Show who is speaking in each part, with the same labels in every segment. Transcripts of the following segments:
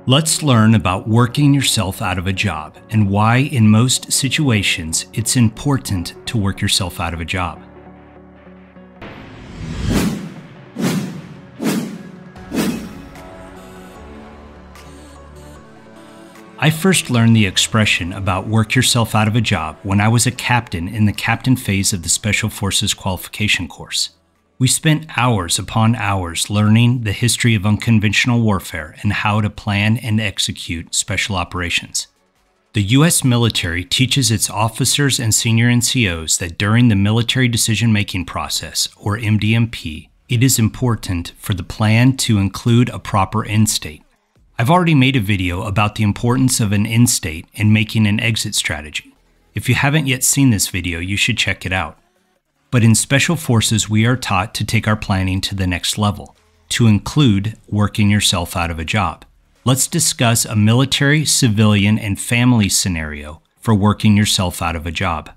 Speaker 1: Let's learn about working yourself out of a job and why, in most situations, it's important to work yourself out of a job. I first learned the expression about work yourself out of a job when I was a captain in the captain phase of the Special Forces qualification course. We spent hours upon hours learning the history of unconventional warfare and how to plan and execute special operations. The U.S. military teaches its officers and senior NCOs that during the military decision-making process, or MDMP, it is important for the plan to include a proper end state. I've already made a video about the importance of an end state and making an exit strategy. If you haven't yet seen this video, you should check it out. But in Special Forces, we are taught to take our planning to the next level, to include working yourself out of a job. Let's discuss a military, civilian, and family scenario for working yourself out of a job.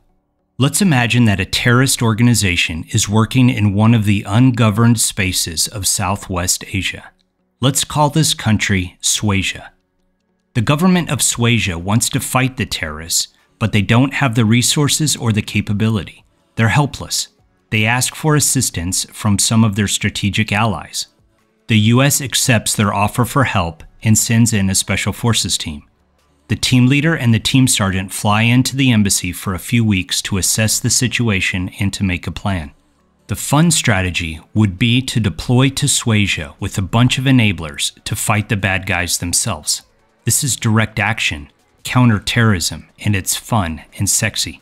Speaker 1: Let's imagine that a terrorist organization is working in one of the ungoverned spaces of Southwest Asia. Let's call this country Swasia. The government of Swasia wants to fight the terrorists, but they don't have the resources or the capability. They're helpless. They ask for assistance from some of their strategic allies. The U.S. accepts their offer for help and sends in a Special Forces team. The team leader and the team sergeant fly into the embassy for a few weeks to assess the situation and to make a plan. The fun strategy would be to deploy to Swasia with a bunch of enablers to fight the bad guys themselves. This is direct action, counter-terrorism, and it's fun and sexy.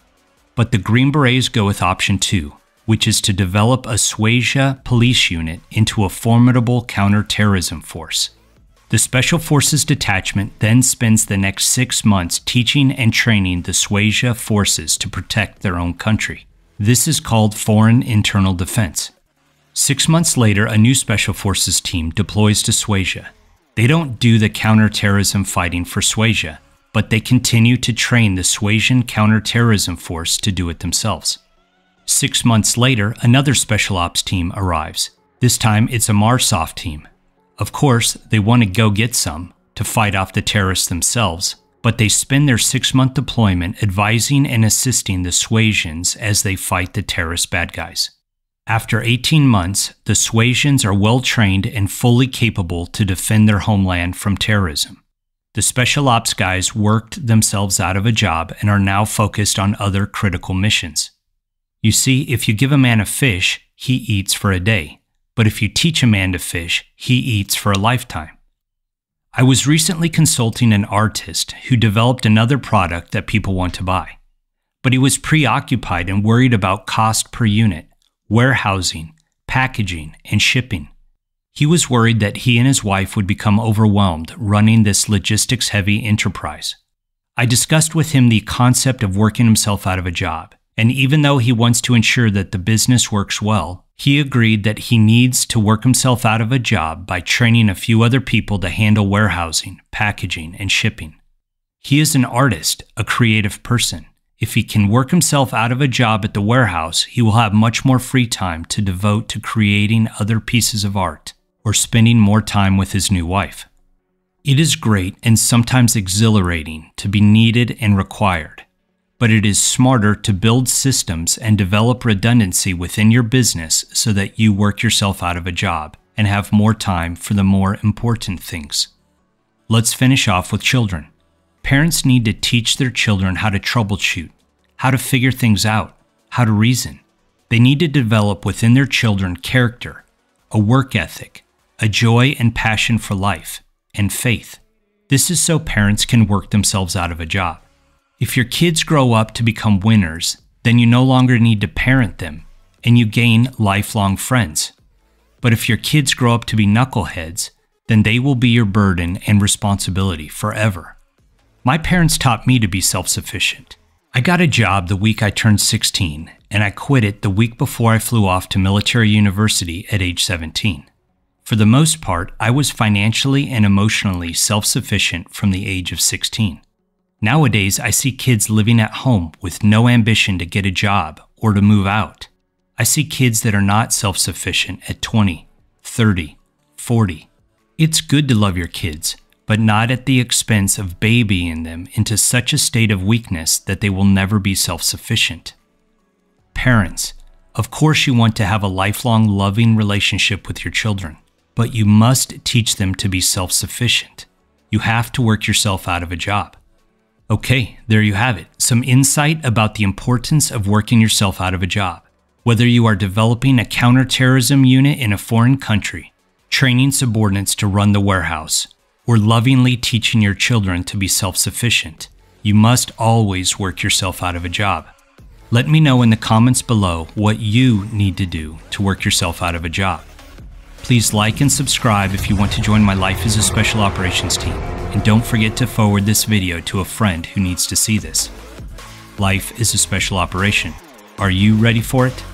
Speaker 1: But the Green Berets go with option 2, which is to develop a Swasia police unit into a formidable counter-terrorism force. The Special Forces detachment then spends the next 6 months teaching and training the Swasia forces to protect their own country. This is called foreign internal defense. 6 months later, a new Special Forces team deploys to Swasia. They don't do the counter-terrorism fighting for Swasia, but they continue to train the Swasian counter-terrorism force to do it themselves. 6 months later, another Special Ops team arrives. This time, it's a MARSOF team. Of course, they want to go get some to fight off the terrorists themselves, but they spend their 6-month deployment advising and assisting the Swasians as they fight the terrorist bad guys. After 18 months, the Swasians are well-trained and fully capable to defend their homeland from terrorism. The Special Ops guys worked themselves out of a job and are now focused on other critical missions. You see, if you give a man a fish, he eats for a day. But if you teach a man to fish, he eats for a lifetime. I was recently consulting an artist who developed another product that people want to buy. But he was preoccupied and worried about cost per unit, warehousing, packaging, and shipping. He was worried that he and his wife would become overwhelmed running this logistics-heavy enterprise. I discussed with him the concept of working himself out of a job, and even though he wants to ensure that the business works well, he agreed that he needs to work himself out of a job by training a few other people to handle warehousing, packaging, and shipping. He is an artist, a creative person. If he can work himself out of a job at the warehouse, he will have much more free time to devote to creating other pieces of art or spending more time with his new wife. It is great and sometimes exhilarating to be needed and required, but it is smarter to build systems and develop redundancy within your business so that you work yourself out of a job and have more time for the more important things. Let's finish off with children. Parents need to teach their children how to troubleshoot, how to figure things out, how to reason. They need to develop within their children character, a work ethic, a joy and passion for life, and faith. This is so parents can work themselves out of a job. If your kids grow up to become winners, then you no longer need to parent them, and you gain lifelong friends. But if your kids grow up to be knuckleheads, then they will be your burden and responsibility forever. My parents taught me to be self-sufficient. I got a job the week I turned 16, and I quit it the week before I flew off to military university at age 17. For the most part, I was financially and emotionally self-sufficient from the age of 16. Nowadays, I see kids living at home with no ambition to get a job or to move out. I see kids that are not self-sufficient at 20, 30, 40. It's good to love your kids, but not at the expense of babying them into such a state of weakness that they will never be self-sufficient. Parents, of course you want to have a lifelong loving relationship with your children, but you must teach them to be self-sufficient. You have to work yourself out of a job. Okay, there you have it. Some insight about the importance of working yourself out of a job. Whether you are developing a counterterrorism unit in a foreign country, training subordinates to run the warehouse, or lovingly teaching your children to be self-sufficient, you must always work yourself out of a job. Let me know in the comments below what you need to do to work yourself out of a job. Please like and subscribe if you want to join my Life as a Special Operations team, and don't forget to forward this video to a friend who needs to see this. Life is a special operation. Are you ready for it?